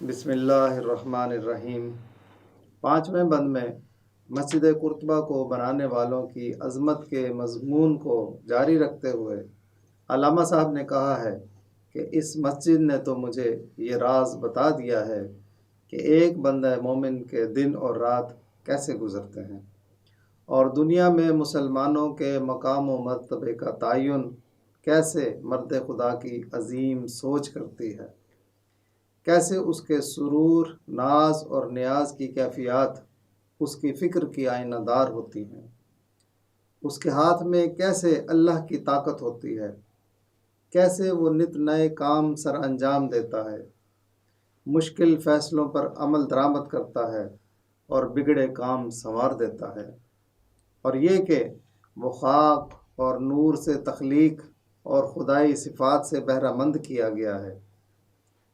بسم اللہ الرحمن الرحیم۔ پانچویں بند میں مسجد قرطبہ کو بنانے والوں کی عظمت کے مضمون کو جاری رکھتے ہوئے علامہ صاحب نے کہا ہے کہ اس مسجد نے تو مجھے یہ راز بتا دیا ہے کہ ایک بندہ مومن کے دن اور رات کیسے گزرتے ہیں، اور دنیا میں مسلمانوں کے مقام و مرتبے کا تعین کیسے مرد خدا کی عظیم سوچ کرتی ہے، کیسے اس کے سرور، ناز اور نیاز کی کیفیات اس کی فکر کی آئینہ دار ہوتی ہیں، اس کے ہاتھ میں کیسے اللہ کی طاقت ہوتی ہے، کیسے وہ نت نئے کام سر انجام دیتا ہے، مشکل فیصلوں پر عمل درآمد کرتا ہے اور بگڑے کام سنوار دیتا ہے، اور یہ کہ وہ خاک اور نور سے تخلیق اور خدائی صفات سے بہرہ مند کیا گیا ہے۔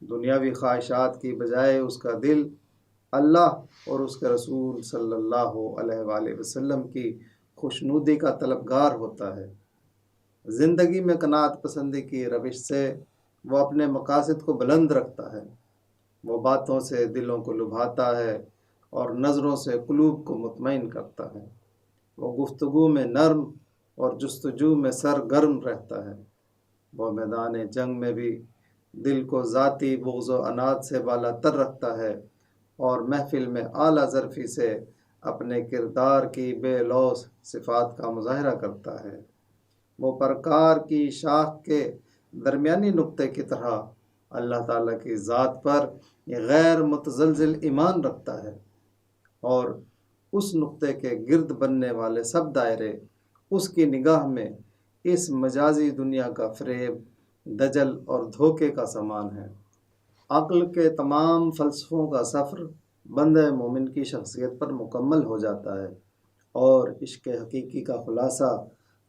دنیاوی خواہشات کی بجائے اس کا دل اللہ اور اس کے رسول صلی اللہ علیہ وآلہ وسلم کی خوشنودی کا طلبگار ہوتا ہے۔ زندگی میں قناعت پسندی کی روش سے وہ اپنے مقاصد کو بلند رکھتا ہے، وہ باتوں سے دلوں کو لبھاتا ہے اور نظروں سے قلوب کو مطمئن کرتا ہے، وہ گفتگو میں نرم اور جستجو میں سرگرم رہتا ہے، وہ میدان جنگ میں بھی دل کو ذاتی بغض و عناد سے بالا تر رکھتا ہے اور محفل میں اعلیٰ ظرفی سے اپنے کردار کی بے لوث صفات کا مظاہرہ کرتا ہے، وہ پرکار کی شاخ کے درمیانی نقطے کی طرح اللہ تعالیٰ کی ذات پر غیر متزلزل ایمان رکھتا ہے، اور اس نقطے کے گرد بننے والے سب دائرے اس کی نگاہ میں اس مجازی دنیا کا فریب، دجل اور دھوکے کا سامان ہے۔ عقل کے تمام فلسفوں کا سفر بندہ مومن کی شخصیت پر مکمل ہو جاتا ہے، اور عشق حقیقی کا خلاصہ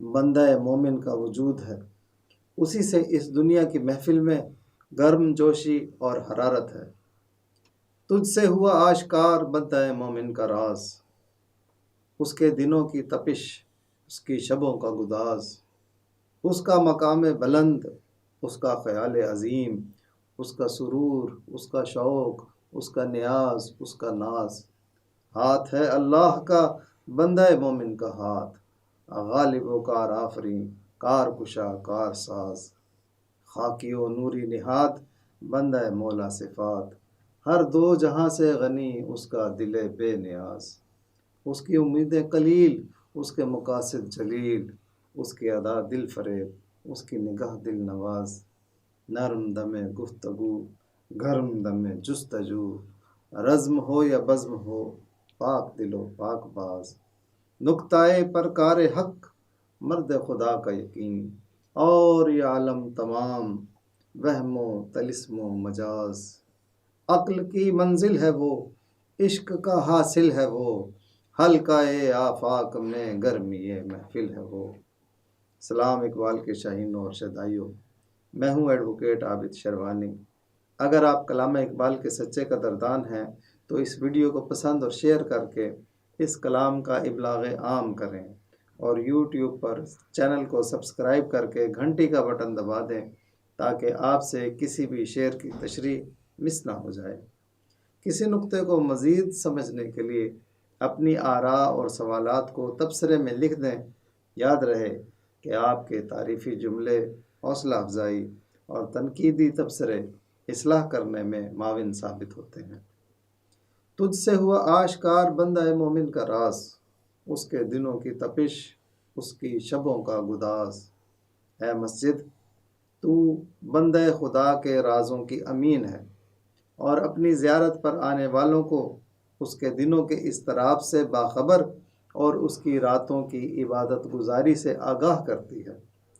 بندہ مومن کا وجود ہے، اسی سے اس دنیا کی محفل میں گرم جوشی اور حرارت ہے۔ تجھ سے ہوا آشکار بندہ مومن کا راز، اس کے دنوں کی تپش، اس کی شبوں کا گداز، اس کا مقام بلند، اس کا خیال عظیم، اس کا سرور، اس کا شوق، اس کا نیاز، اس کا ناز۔ ہاتھ ہے اللہ کا بندہ مومن کا ہاتھ، غالب و کار آفریں، کار کشا کار ساز۔ خاکی و نوری نہاد بندہ مولا صفات، ہر دو جہاں سے غنی اس کا دل بے نیاز۔ اس کی امیدیں قلیل، اس کے مقاصد جلیل، اس کی ادا دل فریب، اس کی نگاہ دل نواز۔ نرم دم گفتگو، گرم دم جستجو، رزم ہو یا بزم ہو، پاک دل و پاک باز۔ نکتۂ پرکار حق، مرد خدا کا یقین، اور یہ عالم تمام وہم و طلسم و مجاز۔ عقل کی منزل ہے وہ، عشق کا حاصل ہے وہ، حلقہ آفاق میں گرمی محفل ہے وہ۔ سلام اقبال کے شاہینوں اور شہدائیوں، میں ہوں ایڈوکیٹ عابد شروانی۔ اگر آپ کلام اقبال کے سچے قدردان ہیں تو اس ویڈیو کو پسند اور شیئر کر کے اس کلام کا ابلاغ عام کریں، اور یوٹیوب پر چینل کو سبسکرائب کر کے گھنٹی کا بٹن دبا دیں تاکہ آپ سے کسی بھی شعر کی تشریح مس نہ ہو جائے۔ کسی نقطے کو مزید سمجھنے کے لیے اپنی آراء اور سوالات کو تبصرے میں لکھ دیں۔ یاد رہے کہ آپ کے تعریفی جملے حوصلہ افزائی اور تنقیدی تبصرے اصلاح کرنے میں معاون ثابت ہوتے ہیں۔ تجھ سے ہوا آشکار بندہ مومن کا راز، اس کے دنوں کی تپش، اس کی شبوں کا گداز۔ اے مسجد، تو بندہ خدا کے رازوں کی امین ہے، اور اپنی زیارت پر آنے والوں کو اس کے دنوں کے اضطراب سے باخبر اور اس کی راتوں کی عبادت گزاری سے آگاہ کرتی ہے۔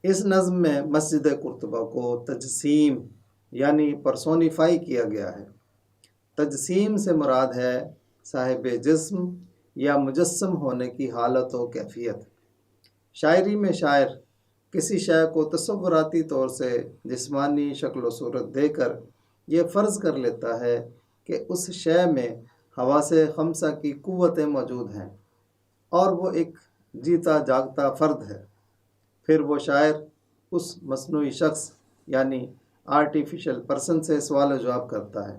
اس نظم میں مسجد قرطبہ کو تجسیم یعنی پرسونیفائی کیا گیا ہے۔ تجسیم سے مراد ہے صاحب جسم یا مجسم ہونے کی حالت و کیفیت۔ شاعری میں شاعر کسی شے کو تصوراتی طور سے جسمانی شکل و صورت دے کر یہ فرض کر لیتا ہے کہ اس شے میں حواس خمسہ کی قوتیں موجود ہیں اور وہ ایک جیتا جاگتا فرد ہے۔ پھر وہ شاعر اس مصنوعی شخص یعنی آرٹیفیشل پرسن سے سوال و جواب کرتا ہے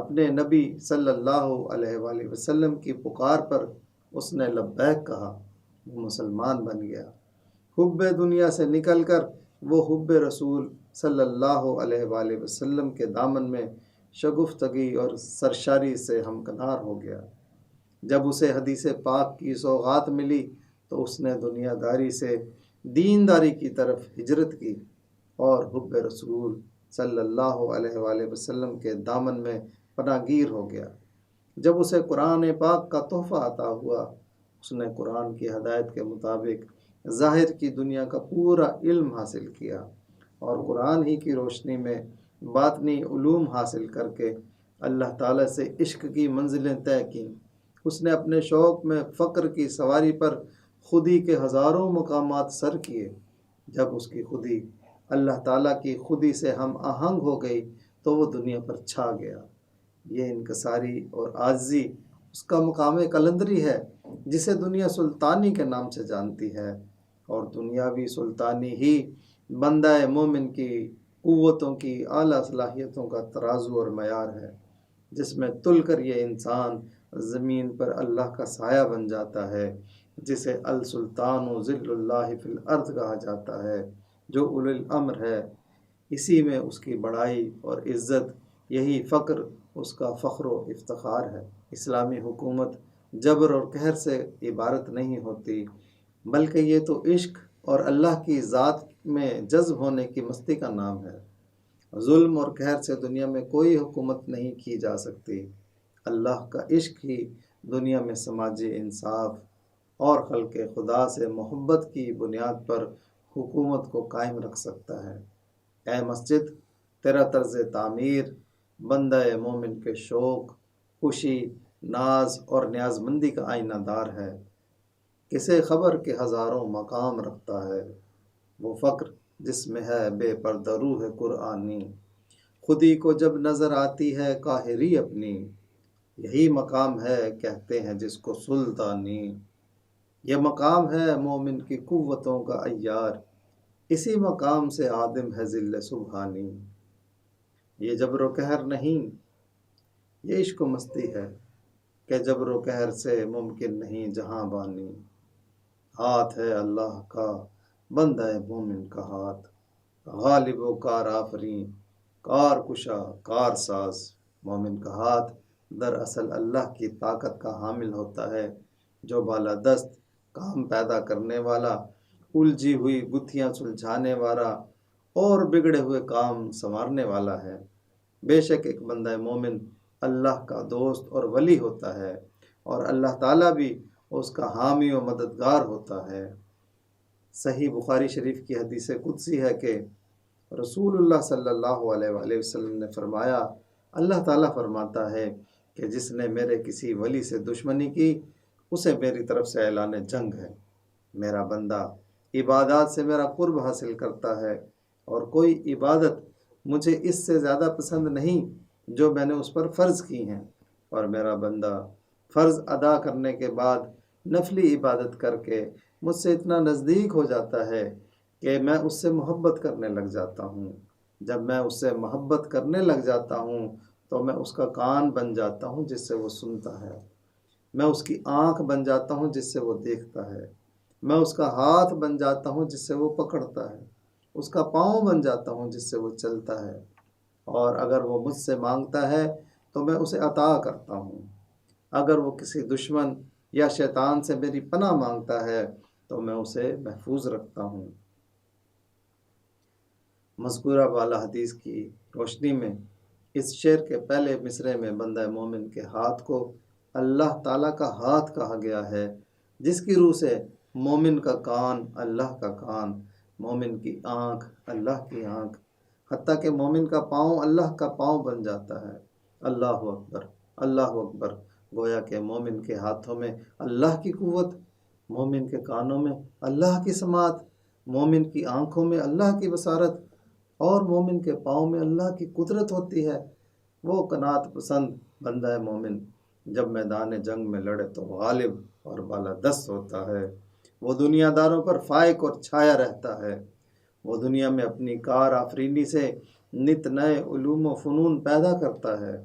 اپنے نبی صلی اللہ علیہ وآلہ وسلم کی پکار پر اس نے لبیک کہا، وہ مسلمان بن گیا۔ حب دنیا سے نکل کر وہ حب رسول صلی اللہ علیہ وآلہ وسلم کے دامن میں شگفتگی اور سرشاری سے ہمکنار ہو گیا۔ جب اسے حدیث پاک کی سوغات ملی تو اس نے دنیا داری سے دینداری کی طرف ہجرت کی اور حب رسول صلی اللہ علیہ وآلہ وسلم کے دامن میں پناہ گیر ہو گیا۔ جب اسے قرآن پاک کا تحفہ عطا ہوا، اس نے قرآن کی ہدایت کے مطابق ظاہر کی دنیا کا پورا علم حاصل کیا اور قرآن ہی کی روشنی میں باطنی علوم حاصل کر کے اللہ تعالیٰ سے عشق کی منزلیں طے کیں۔ اس نے اپنے شوق میں فقر کی سواری پر خودی کے ہزاروں مقامات سر کیے۔ جب اس کی خودی اللہ تعالیٰ کی خودی سے ہم آہنگ ہو گئی تو وہ دنیا پر چھا گیا۔ یہ انکساری اور عاجزی اس کا مقام قلندری ہے جسے دنیا سلطانی کے نام سے جانتی ہے، اور دنیاوی سلطانی ہی بندہ مومن کی قوتوں کی اعلیٰ صلاحیتوں کا ترازو اور معیار ہے، جس میں تل کر یہ انسان زمین پر اللہ کا سایہ بن جاتا ہے، جسے السلطان و ذل اللہ فی الارض کہا جاتا ہے، جو اولی الامر ہے۔ اسی میں اس کی بڑائی اور عزت، یہی فقر اس کا فخر و افتخار ہے۔ اسلامی حکومت جبر اور قہر سے عبارت نہیں ہوتی، بلکہ یہ تو عشق اور اللہ کی ذات میں جذب ہونے کی مستی کا نام ہے۔ ظلم اور قہر سے دنیا میں کوئی حکومت نہیں کی جا سکتی۔ اللہ کا عشق ہی دنیا میں سماجی انصاف اور خلق خدا سے محبت کی بنیاد پر حکومت کو قائم رکھ سکتا ہے۔ اے مسجد، تیرا طرز تعمیر بندہ مومن کے شوق، خوشی، ناز اور نیاز مندی کا آئینہ دار ہے۔ کسے خبر کے ہزاروں مقام رکھتا ہے، وہ فقر جس میں ہے بے پردہ روح قرآنی۔ خودی کو جب نظر آتی ہے قاہری اپنی، یہی مقام ہے کہتے ہیں جس کو سلطانی۔ یہ مقام ہے مومن کی قوتوں کا عیار، اسی مقام سے آدم ہے ذل سبحانی۔ یہ جبر و قہر نہیں، یہ عشق و مستی ہے کہ جبر و قہر سے ممکن نہیں جہاں بانی۔ ہاتھ ہے اللہ کا بندہ مومن کا ہاتھ، غالب و کار آفریں، کار کشا کار ساز۔ مومن کا ہاتھ دراصل اللہ کی طاقت کا حامل ہوتا ہے، جو بالادست، کام پیدا کرنے والا، الجھی ہوئی گتھیاں سلجھانے والا اور بگڑے ہوئے کام سنوارنے والا ہے۔ بے شک ایک بندہ مومن اللہ کا دوست اور ولی ہوتا ہے، اور اللہ تعالیٰ بھی اس کا حامی و مددگار ہوتا ہے۔ صحیح بخاری شریف کی حدیث قدسی ہے کہ رسول اللہ صلی اللہ علیہ وآلہ وسلم نے فرمایا، اللہ تعالیٰ فرماتا ہے کہ جس نے میرے کسی ولی سے دشمنی کی، اسے میری طرف سے اعلان جنگ ہے۔ میرا بندہ عبادات سے میرا قرب حاصل کرتا ہے، اور کوئی عبادت مجھے اس سے زیادہ پسند نہیں جو میں نے اس پر فرض کی ہیں، اور میرا بندہ فرض ادا کرنے کے بعد نفلی عبادت کر کے مجھ سے اتنا نزدیک ہو جاتا ہے کہ میں اس سے محبت کرنے لگ جاتا ہوں۔ جب میں اس سے محبت کرنے لگ جاتا ہوں تو میں اس کا کان بن جاتا ہوں جس سے وہ سنتا ہے، میں اس کی آنکھ بن جاتا ہوں جس سے وہ دیکھتا ہے، میں اس کا ہاتھ بن جاتا ہوں جس سے وہ پکڑتا ہے، اس کا پاؤں بن جاتا ہوں جس سے وہ چلتا ہے، اور اگر وہ مجھ سے مانگتا ہے تو میں اسے عطا کرتا ہوں۔ اگر وہ کسی دشمن یا شیطان سے میری پناہ مانگتا ہے تو میں اسے محفوظ رکھتا ہوں۔ مذکورہ بالا حدیث کی روشنی میں اس شعر کے پہلے مصرعے میں بندہ مومن کے ہاتھ کو اللہ تعالیٰ کا ہاتھ کہا گیا ہے، جس کی روح سے مومن کا کان اللہ کا کان، مومن کی آنکھ اللہ کی آنکھ، حتیٰ کہ مومن کا پاؤں اللہ کا پاؤں بن جاتا ہے۔ اللہ اکبر، اللہ اکبر۔ گویا کہ مومن کے ہاتھوں میں اللہ کی قوت، مومن کے کانوں میں اللہ کی سماعت، مومن کی آنکھوں میں اللہ کی بصارت، اور مومن کے پاؤں میں اللہ کی قدرت ہوتی ہے۔ وہ قناعت پسند بندہ مومن جب میدان جنگ میں لڑے تو غالب اور بالادست ہوتا ہے۔ وہ دنیا داروں پر فائق اور چھایا رہتا ہے۔ وہ دنیا میں اپنی کار آفرینی سے نت نئے علوم و فنون پیدا کرتا ہے۔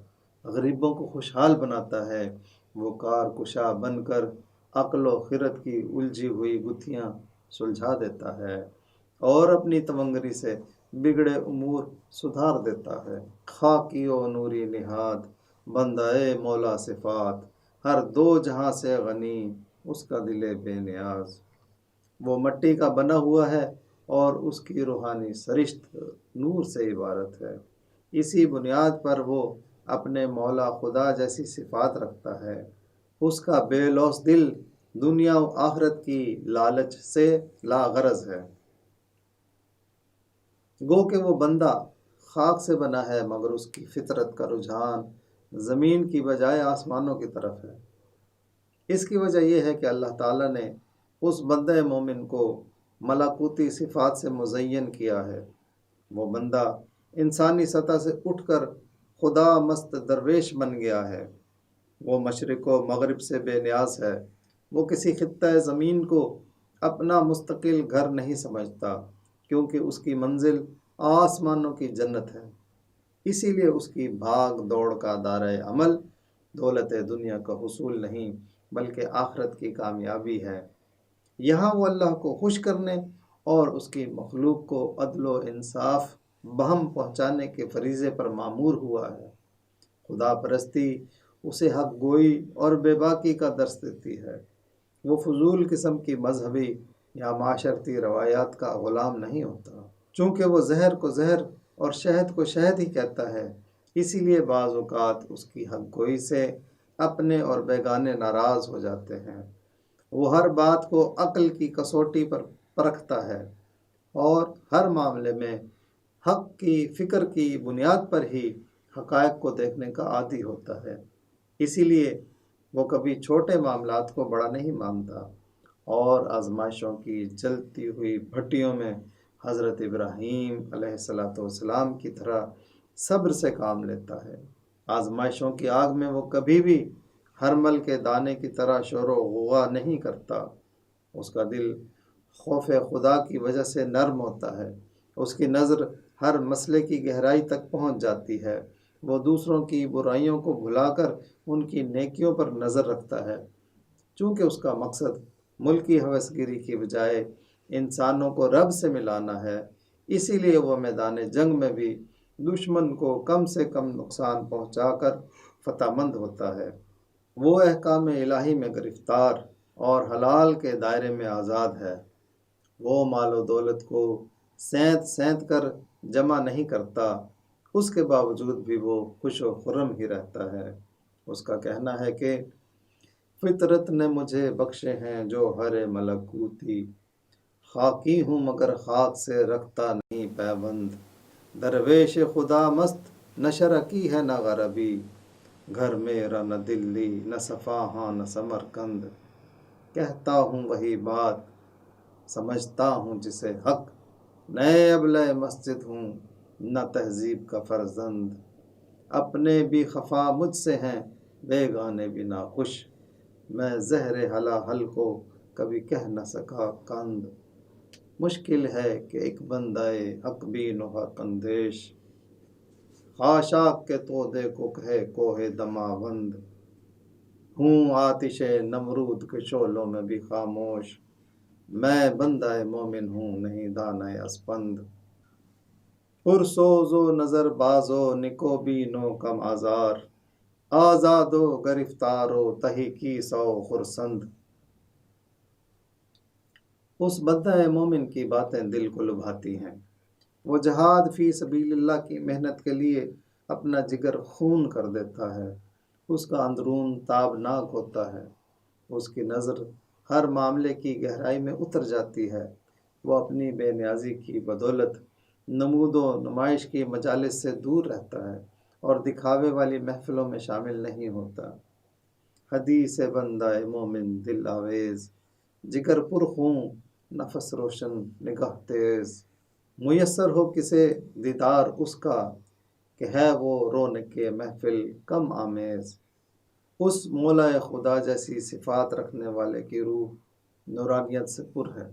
غریبوں کو خوشحال بناتا ہے، وہ کار کشا بن کر عقل و خرد کی الجھی ہوئی گتھیاں سلجھا دیتا ہے اور اپنی تونگری سے بگڑے امور سدھار دیتا ہے۔ خاکی و نوری نہاد بندہ مولا صفات، ہر دو جہاں سے غنی اس کا دل بے نیاز۔ وہ مٹی کا بنا ہوا ہے اور اس کی روحانی سرشت نور سے عبارت ہے۔ اسی بنیاد پر وہ اپنے مولا خدا جیسی صفات رکھتا ہے۔ اس کا بے لوث دل دنیا و آخرت کی لالچ سے لاغرض ہے۔ گو کہ وہ بندہ خاک سے بنا ہے، مگر اس کی فطرت کا رجحان زمین کی بجائے آسمانوں کی طرف ہے۔ اس کی وجہ یہ ہے کہ اللہ تعالیٰ نے اس بندہ مومن کو ملکوتی صفات سے مزین کیا ہے۔ وہ بندہ انسانی سطح سے اٹھ کر خدا مست درویش بن گیا ہے۔ وہ مشرق و مغرب سے بے نیاز ہے۔ وہ کسی خطہ زمین کو اپنا مستقل گھر نہیں سمجھتا، کیونکہ اس کی منزل آسمانوں کی جنت ہے۔ اسی لیے اس کی بھاگ دوڑ کا دائرہ عمل دولت دنیا کا حصول نہیں، بلکہ آخرت کی کامیابی ہے۔ یہاں وہ اللہ کو خوش کرنے اور اس کی مخلوق کو عدل و انصاف بہم پہنچانے کے فریضے پر مامور ہوا ہے۔ خدا پرستی اسے حق گوئی اور بے باکی کا درس دیتی ہے۔ وہ فضول قسم کی مذہبی یا معاشرتی روایات کا غلام نہیں ہوتا، چونکہ وہ زہر کو زہر اور شہد کو شہد ہی کہتا ہے۔ اسی لیے بعض اوقات اس کی حق گوئی سے اپنے اور بیگانے ناراض ہو جاتے ہیں۔ وہ ہر بات کو عقل کی کسوٹی پر پرکھتا ہے اور ہر معاملے میں حق کی فکر کی بنیاد پر ہی حقائق کو دیکھنے کا عادی ہوتا ہے۔ اسی لیے وہ کبھی چھوٹے معاملات کو بڑا نہیں مانتا اور آزمائشوں کی جلتی ہوئی بھٹیوں میں حضرت ابراہیم علیہ السلام کی طرح صبر سے کام لیتا ہے۔ آزمائشوں کی آگ میں وہ کبھی بھی ہرمل کے دانے کی طرح شور و غوغا نہیں کرتا۔ اس کا دل خوف خدا کی وجہ سے نرم ہوتا ہے۔ اس کی نظر ہر مسئلے کی گہرائی تک پہنچ جاتی ہے۔ وہ دوسروں کی برائیوں کو بھلا کر ان کی نیکیوں پر نظر رکھتا ہے۔ چونکہ اس کا مقصد ملکی ہوسگیری کی بجائے انسانوں کو رب سے ملانا ہے، اسی لیے وہ میدان جنگ میں بھی دشمن کو کم سے کم نقصان پہنچا کر فتح مند ہوتا ہے۔ وہ احکام الہی میں گرفتار اور حلال کے دائرے میں آزاد ہے۔ وہ مال و دولت کو سینت سینت کر جمع نہیں کرتا، اس کے باوجود بھی وہ خوش و خرم ہی رہتا ہے۔ اس کا کہنا ہے کہ فطرت نے مجھے بخشے ہیں جوہر ملکوتی، خاکی ہوں مگر خاک سے رکھتا نہیں پیوند، درویش خدا مست نہ شرقی ہے نہ غربی، گھر میرا نہ دلی نہ صفاہاں نہ سمرقند، کہتا ہوں وہی بات سمجھتا ہوں جسے حق، نئے ابلہ مسجد ہوں نہ تہذیب کا فرزند، اپنے بھی خفا مجھ سے ہیں بیگانے بھی ناخوش، میں زہر ہلاہل کو کبھی کہہ نہ سکا کند، مشکل ہے کہ ایک بندہ حق بین و حق اندیش، خاشاک کے تودے کو کہے کوہ دماوند، ہوں آتش نمرود کے شعلوں میں بھی خاموش، میں بندہ مومن ہوں نہیں دانہ اسپند، پرسوز و نظر باز و نکو بینو کم آزار، آزاد و گرفتار و تہی کی سو خرسند۔ اس بندہ مومن کی باتیں دل کو لبھاتی ہیں۔ وہ جہاد فی سبیل اللہ کی محنت کے لیے اپنا جگر خون کر دیتا ہے۔ اس کا اندرون تابناک ہوتا ہے۔ اس کی نظر ہر معاملے کی گہرائی میں اتر جاتی ہے۔ وہ اپنی بے نیازی کی بدولت نمود و نمائش کی مجالس سے دور رہتا ہے اور دکھاوے والی محفلوں میں شامل نہیں ہوتا۔ حدیث بندہ مومن دل آویز، جگر پر خون نفس روشن نگاہ تیز، میسر ہو کسے دیدار اس کا کہ ہے وہ رونق محفل کم آمیز۔ اس مولا خدا جیسی صفات رکھنے والے کی روح نورانیت سے پر ہے۔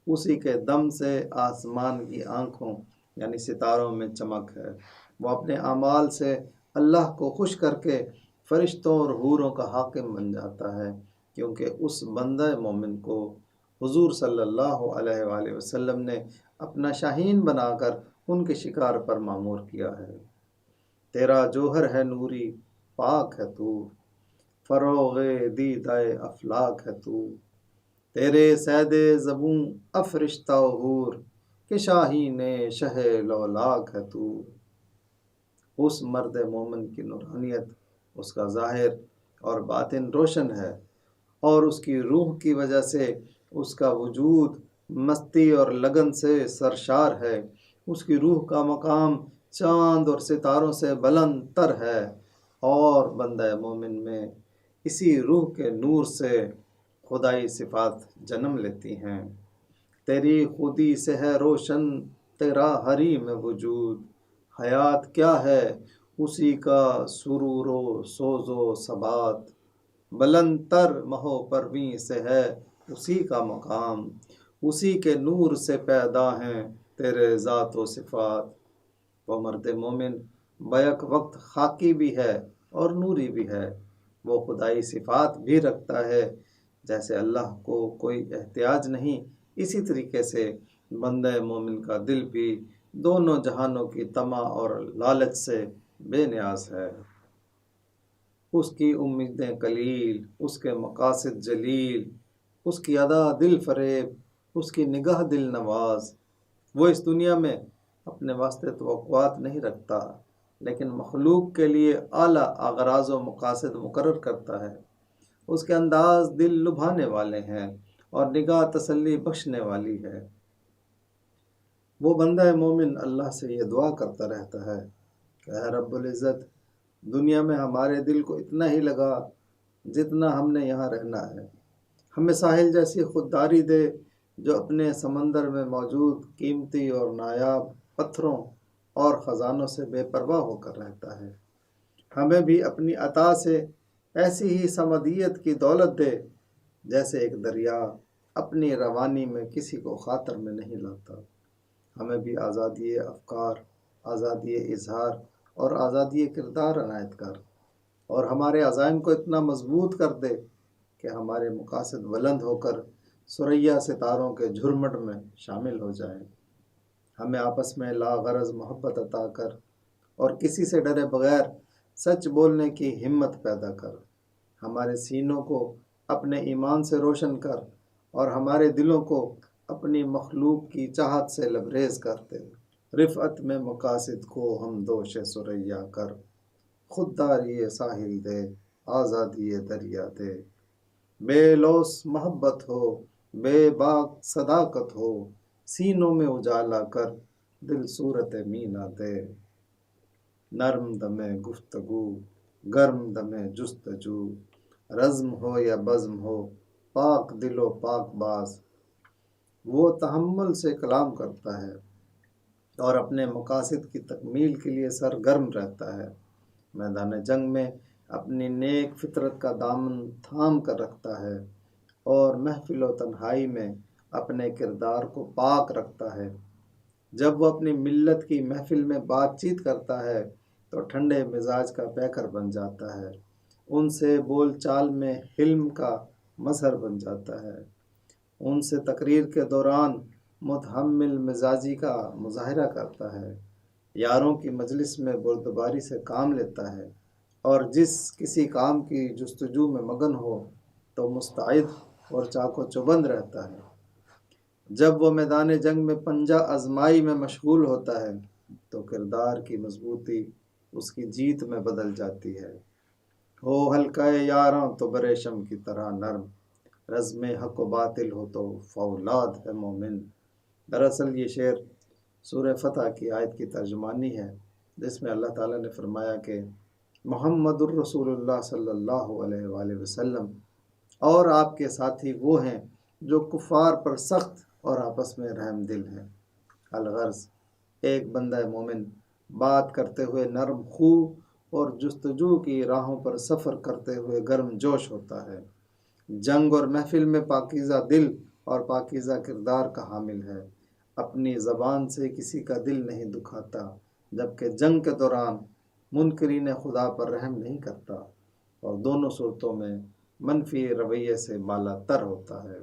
اسی کے دم سے آسمان کی آنکھوں یعنی ستاروں میں چمک ہے۔ وہ اپنے اعمال سے اللہ کو خوش کر کے فرشتوں اور حوروں کا حاکم بن جاتا ہے، کیونکہ اس بندہ مومن کو حضور صلی اللہ علیہ وآلہ وسلم نے اپنا شاہین بنا کر ان کے شکار پر معمور کیا ہے۔ تیرا جوہر ہے نوری، پاک ہے تو، فروغ دیدہ افلاک ہے تو، تیرے سید زبوں افرشتہ حور، کہ شاہین شہ لولاک ہے تو۔ اس مرد مومن کی نورانیت، اس کا ظاہر اور باطن روشن ہے، اور اس کی روح کی وجہ سے اس کا وجود مستی اور لگن سے سرشار ہے۔ اس کی روح کا مقام چاند اور ستاروں سے بلند تر ہے، اور بندہ مومن میں اسی روح کے نور سے خدائی صفات جنم لیتی ہیں۔ تیری خودی سے ہے روشن تیرا حریم وجود، حیات کیا ہے اسی کا سرور و سوز و ثبات، بلند تر مہو پرویں سے ہے اسی کا مقام، اسی کے نور سے پیدا ہیں تیرے ذات و صفات۔ وہ مرد مومن بیک وقت خاکی بھی ہے اور نوری بھی ہے، وہ خدائی صفات بھی رکھتا ہے۔ جیسے اللہ کو کوئی احتیاج نہیں، اسی طریقے سے بندہ مومن کا دل بھی دونوں جہانوں کی طمع اور لالچ سے بے نیاز ہے۔ اس کی امیدیں قلیل، اس کے مقاصد جلیل، اس کی ادا دل فریب، اس کی نگاہ دل نواز۔ وہ اس دنیا میں اپنے واسطے توقعات نہیں رکھتا، لیکن مخلوق کے لیے اعلیٰ اغراض و مقاصد مقرر کرتا ہے۔ اس کے انداز دل لبھانے والے ہیں اور نگاہ تسلی بخشنے والی ہے۔ وہ بندہ مومن اللہ سے یہ دعا کرتا رہتا ہے کہ اے رب العزت، دنیا میں ہمارے دل کو اتنا ہی لگا جتنا ہم نے یہاں رہنا ہے، ہمیں ساحل جیسی خودداری دے جو اپنے سمندر میں موجود قیمتی اور نایاب پتھروں اور خزانوں سے بے پرواہ ہو کر رہتا ہے۔ ہمیں بھی اپنی عطا سے ایسی ہی سمدیت کی دولت دے جیسے ایک دریا اپنی روانی میں کسی کو خاطر میں نہیں لاتا۔ ہمیں بھی آزادی افکار، آزادی اظہار اور آزادی کردار عنایت کر، اور ہمارے عزائم کو اتنا مضبوط کر دے کہ ہمارے مقاصد بلند ہو کر ثریا ستاروں کے جھرمٹ میں شامل ہو جائیں۔ ہمیں آپس میں لا غرض محبت عطا کر، اور کسی سے ڈرے بغیر سچ بولنے کی ہمت پیدا کر۔ ہمارے سینوں کو اپنے ایمان سے روشن کر، اور ہمارے دلوں کو اپنی مخلوق کی چاہت سے لبریز کر دے۔ رفعت میں مقاصد کو ہم دوش ثریا کر، خودداری ساحل دے، آزادی دریا دے۔ بے لوث محبت ہو، بے باک صداقت ہو، سینوں میں اجالا کر، دل صورت مینا دے۔ نرم دم گفتگو، گرم دم جستجو، رزم ہو یا بزم ہو، پاک دل و پاک باز۔ وہ تحمل سے کلام کرتا ہے اور اپنے مقاصد کی تکمیل کے لیے سرگرم رہتا ہے۔ میدان جنگ میں اپنی نیک فطرت کا دامن تھام کر رکھتا ہے، اور محفل و تنہائی میں اپنے کردار کو پاک رکھتا ہے۔ جب وہ اپنی ملت کی محفل میں بات چیت کرتا ہے تو ٹھنڈے مزاج کا پیکر بن جاتا ہے، ان سے بول چال میں حلم کا مظہر بن جاتا ہے، ان سے تقریر کے دوران متحمل مزاجی کا مظاہرہ کرتا ہے، یاروں کی مجلس میں بردباری سے کام لیتا ہے، اور جس کسی کام کی جستجو میں مگن ہو تو مستعد اور چاق و چوبند رہتا ہے۔ جب وہ میدان جنگ میں پنجہ آزمائی میں مشغول ہوتا ہے تو کردار کی مضبوطی اس کی جیت میں بدل جاتی ہے۔ ہو ہلکا یاراں تو بریشم کی طرح نرم، رزم حق و باطل ہو تو فولاد ہے مومن۔ دراصل یہ شعر سورہ فتح کی آیت کی ترجمانی ہے، جس میں اللہ تعالیٰ نے فرمایا کہ محمد الرسول اللہ صلی اللہ علیہ وآلہ وسلم اور آپ کے ساتھی وہ ہیں جو کفار پر سخت اور آپس میں رحم دل ہیں۔ الغرض، ایک بندہ مومن بات کرتے ہوئے نرم خو اور جستجو کی راہوں پر سفر کرتے ہوئے گرم جوش ہوتا ہے۔ جنگ اور محفل میں پاکیزہ دل اور پاکیزہ کردار کا حامل ہے، اپنی زبان سے کسی کا دل نہیں دکھاتا، جبکہ جنگ کے دوران منکرین خدا پر رحم نہیں کرتا اور دونوں صورتوں میں منفی رویے سے بالا تر ہوتا ہے۔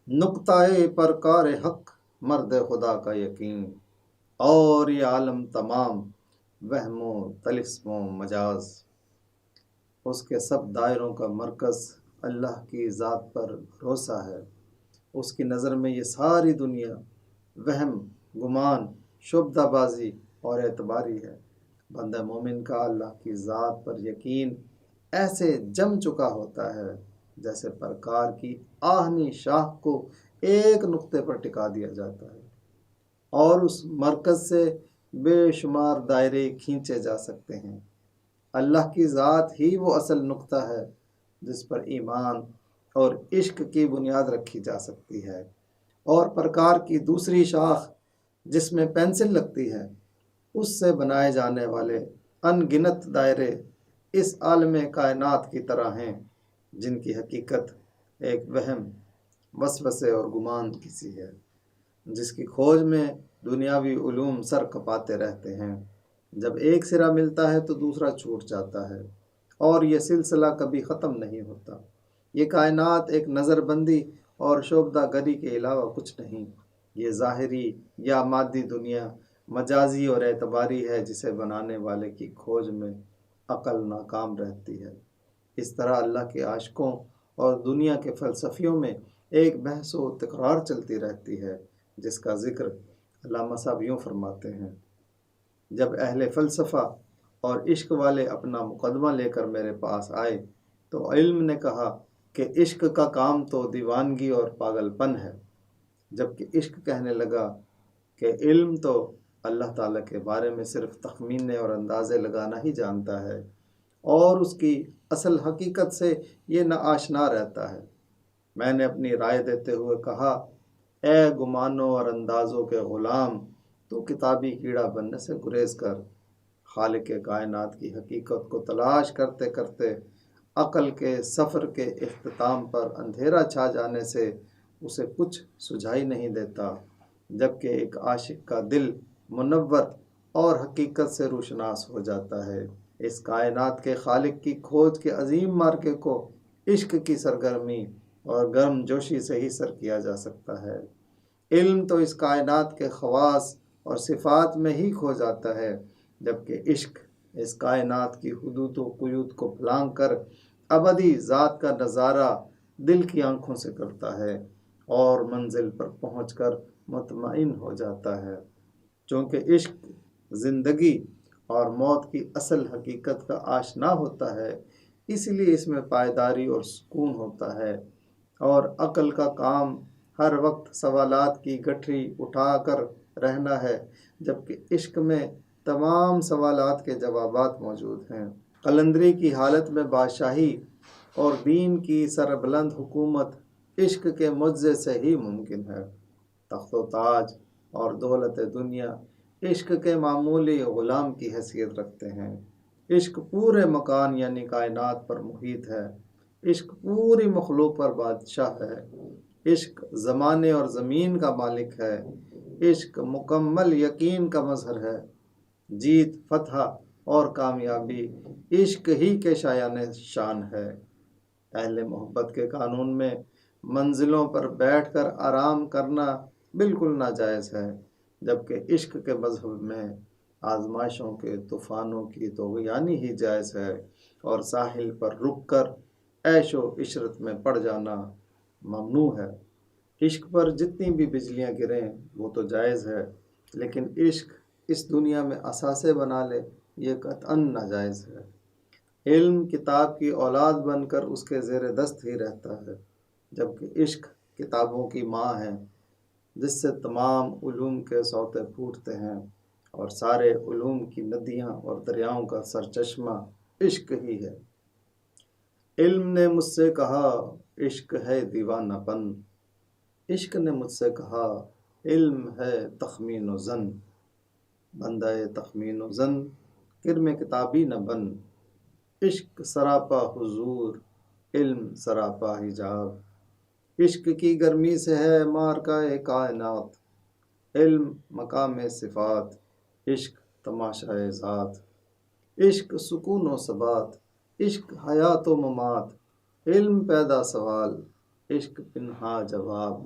نقطۂ پرکار حق مرد خدا کا یقین، اور یہ عالم تمام وہم و طلسم و مجاز۔ اس کے سب دائروں کا مرکز اللہ کی ذات پر بھروسہ ہے۔ اس کی نظر میں یہ ساری دنیا وہم، گمان، شبدہ بازی اور اعتباری ہے۔ بندہ مومن کا اللہ کی ذات پر یقین ایسے جم چکا ہوتا ہے جیسے پرکار کی آہنی شاخ کو ایک نقطے پر ٹکا دیا جاتا ہے، اور اس مرکز سے بے شمار دائرے کھینچے جا سکتے ہیں۔ اللہ کی ذات ہی وہ اصل نقطہ ہے جس پر ایمان اور عشق کی بنیاد رکھی جا سکتی ہے، اور پرکار کی دوسری شاخ جس میں پینسل لگتی ہے، اس سے بنائے جانے والے ان گنت دائرے اس عالم کائنات کی طرح ہیں جن کی حقیقت ایک وہم، وسوسے اور گمان کی سی ہے، جس کی کھوج میں دنیاوی علوم سر کپاتے رہتے ہیں۔ جب ایک سرا ملتا ہے تو دوسرا چھوٹ جاتا ہے، اور یہ سلسلہ کبھی ختم نہیں ہوتا۔ یہ کائنات ایک نظر بندی اور شعبدہ گری کے علاوہ کچھ نہیں۔ یہ ظاہری یا مادی دنیا مجازی اور اعتباری ہے جسے بنانے والے کی کھوج میں عقل ناکام رہتی ہے۔ اس طرح اللہ کے عاشقوں اور دنیا کے فلسفیوں میں ایک بحث و تکرار چلتی رہتی ہے، جس کا ذکر علامہ صاحب یوں فرماتے ہیں: جب اہل فلسفہ اور عشق والے اپنا مقدمہ لے کر میرے پاس آئے تو علم نے کہا کہ عشق کا کام تو دیوانگی اور پاگل پن ہے، جبکہ عشق کہنے لگا کہ علم تو اللہ تعالیٰ کے بارے میں صرف تخمینے اور اندازے لگانا ہی جانتا ہے، اور اس کی اصل حقیقت سے یہ نہ آشنا رہتا ہے۔ میں نے اپنی رائے دیتے ہوئے کہا: اے گمانوں اور اندازوں کے غلام، تو کتابی کیڑا بننے سے گریز کر، خالق کائنات کی حقیقت کو تلاش کرتے کرتے عقل کے سفر کے اختتام پر اندھیرا چھا جانے سے اسے کچھ سجھائی نہیں دیتا، جبکہ ایک عاشق کا دل منور اور حقیقت سے روشناس ہو جاتا ہے۔ اس کائنات کے خالق کی کھوج کے عظیم مارکے کو عشق کی سرگرمی اور گرم جوشی سے ہی سر کیا جا سکتا ہے۔ علم تو اس کائنات کے خواص اور صفات میں ہی کھو جاتا ہے، جبکہ عشق اس کائنات کی حدود و قیود کو پھلانگ کر ابدی ذات کا نظارہ دل کی آنکھوں سے کرتا ہے اور منزل پر پہنچ کر مطمئن ہو جاتا ہے۔ چونکہ عشق زندگی اور موت کی اصل حقیقت کا آشنا ہوتا ہے، اس لیے اس میں پائیداری اور سکون ہوتا ہے، اور عقل کا کام ہر وقت سوالات کی گٹھری اٹھا کر رہنا ہے، جبکہ عشق میں تمام سوالات کے جوابات موجود ہیں۔ قلندری کی حالت میں بادشاہی اور دین کی سربلند حکومت عشق کے معجزے سے ہی ممکن ہے۔ تخت و تاج اور دولت دنیا عشق کے معمولی غلام کی حیثیت رکھتے ہیں۔ عشق پورے مکان یعنی کائنات پر محیط ہے۔ عشق پوری مخلوق پر بادشاہ ہے۔ عشق زمانے اور زمین کا مالک ہے۔ عشق مکمل یقین کا مظہر ہے۔ جیت، فتح اور کامیابی عشق ہی کے شایان شان ہے۔ اہل محبت کے قانون میں منزلوں پر بیٹھ کر آرام کرنا بالکل ناجائز ہے، جبکہ عشق کے مذہب میں آزمائشوں کے طوفانوں کی طغیانی ہی جائز ہے، اور ساحل پر رک کر عیش و عشرت میں پڑ جانا ممنوع ہے۔ عشق پر جتنی بھی بجلیاں گریں وہ تو جائز ہے، لیکن عشق اس دنیا میں اثاثے بنا لے یہ قطعاً ناجائز ہے۔ علم کتاب کی اولاد بن کر اس کے زیر دست ہی رہتا ہے، جبکہ عشق کتابوں کی ماں ہے جس سے تمام علوم کے سوتے پھوٹتے ہیں، اور سارے علوم کی ندیاں اور دریاؤں کا سرچشمہ عشق ہی ہے۔ علم نے مجھ سے کہا عشق ہے دیوانہ پن، عشق نے مجھ سے کہا علم ہے تخمین و ظن، بندہ تخمین و ظن کرم کتابی نہ بن، عشق سراپا حضور علم سراپا حجاب، عشق کی گرمی سے ہے مارکہ کائنات، علم مقام صفات، عشق تماشائے ذات، عشق سکون و ثبات، عشق حیات و ممات، علم پیدا سوال، عشق پنہا جواب،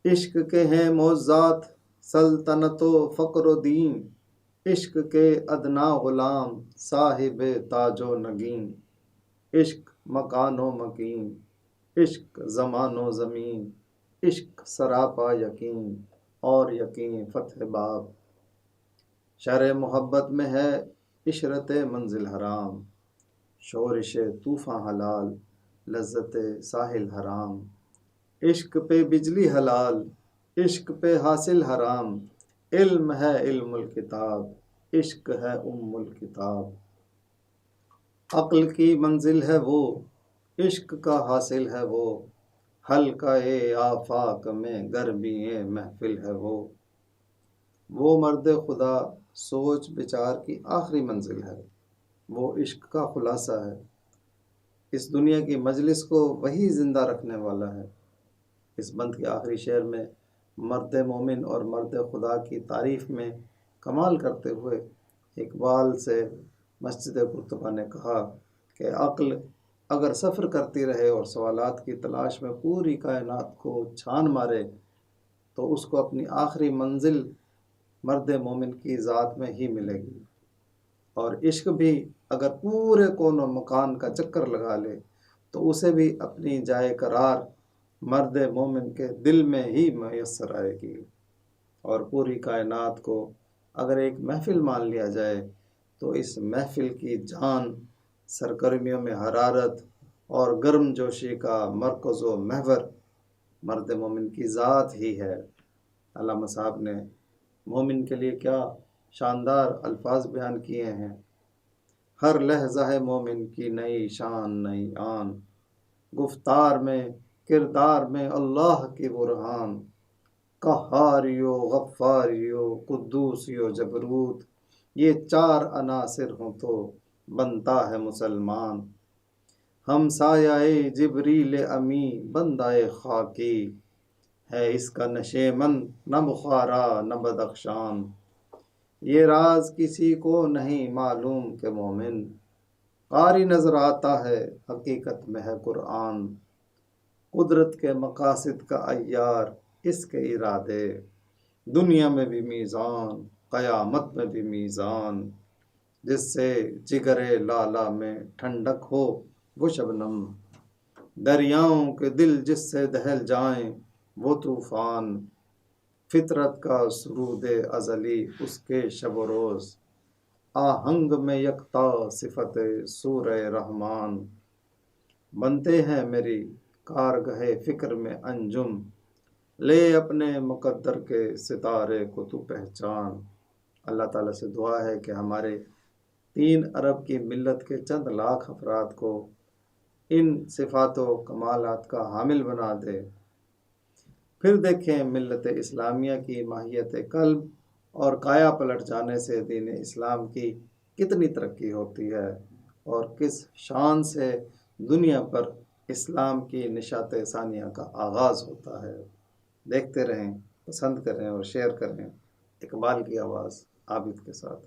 عشق کے ہیں معجزات سلطنت و فقر و دین، عشق کے ادنا غلام صاحب تاج و نگین، عشق مکان و مکین، عشق زمان و زمین، عشق سراپا یقین اور یقین فتح باب، شرح محبت میں ہے عشرت منزل حرام، شورش طوفاں حلال، لذت ساحل حرام، عشق پہ بجلی حلال، عشق پہ حاصل حرام، علم ہے علم الکتاب، عشق ہے ام الکتاب، عقل کی منزل ہے وہ، عشق کا حاصل ہے وہ، حلقہ آفاق میں گرمی محفل ہے وہ مرد خدا سوچ بچار کی آخری منزل ہے، وہ عشق کا خلاصہ ہے، اس دنیا کی مجلس کو وہی زندہ رکھنے والا ہے۔ اس بند کے آخری شعر میں مرد مومن اور مرد خدا کی تعریف میں کمال کرتے ہوئے اقبال سے مسجد قرطبہ نے کہا کہ عقل اگر سفر کرتی رہے اور سوالات کی تلاش میں پوری کائنات کو چھان مارے تو اس کو اپنی آخری منزل مرد مومن کی ذات میں ہی ملے گی، اور عشق بھی اگر پورے کون و مکان کا چکر لگا لے تو اسے بھی اپنی جائے قرار مرد مومن کے دل میں ہی میسر آئے گی، اور پوری کائنات کو اگر ایک محفل مان لیا جائے تو اس محفل کی جان سرگرمیوں میں حرارت اور گرم جوشی کا مرکز و محور مرد مومن کی ذات ہی ہے۔ علامہ صاحب نے مومن کے لیے کیا شاندار الفاظ بیان کیے ہیں: ہر لحظہ ہے مومن کی نئی شان نئی آن، گفتار میں کردار میں اللہ کی برہان، قہاریو غفاریو قدوسیو جبروت، یہ چار عناصر ہوں تو بنتا ہے مسلمان، ہم سایہ جبریل امی بندہ خاکی، ہے اس کا نشیمن نہ بخارا نہ بدخشان، یہ راز کسی کو نہیں معلوم کہ مومن قاری نظر آتا ہے حقیقت میں ہے قرآن، قدرت کے مقاصد کا عیار اس کے ارادے، دنیا میں بھی میزان قیامت میں بھی میزان، جس سے جگر لالا میں ٹھنڈک ہو وہ شبنم، دریاؤں کے دل جس سے دہل جائیں وہ طوفان، فطرت کا سرود ازلی اس کے شب و روز، آہنگ میں یکتا صفت سورہ رحمان، بنتے ہیں میری کارگہ فکر میں انجم، لے اپنے مقدر کے ستارے کو تو پہچان۔ اللہ تعالیٰ سے دعا ہے کہ ہمارے 3 ارب کی ملت کے چند لاکھ افراد کو ان صفات و کمالات کا حامل بنا دے۔ پھر دیکھیں ملت اسلامیہ کی ماہیت قلب اور کایا پلٹ جانے سے دین اسلام کی کتنی ترقی ہوتی ہے اور کس شان سے دنیا پر اسلام کی نشاط ثانیہ کا آغاز ہوتا ہے۔ دیکھتے رہیں، پسند کریں اور شیئر کریں۔ اقبال کی آواز عابد کے ساتھ۔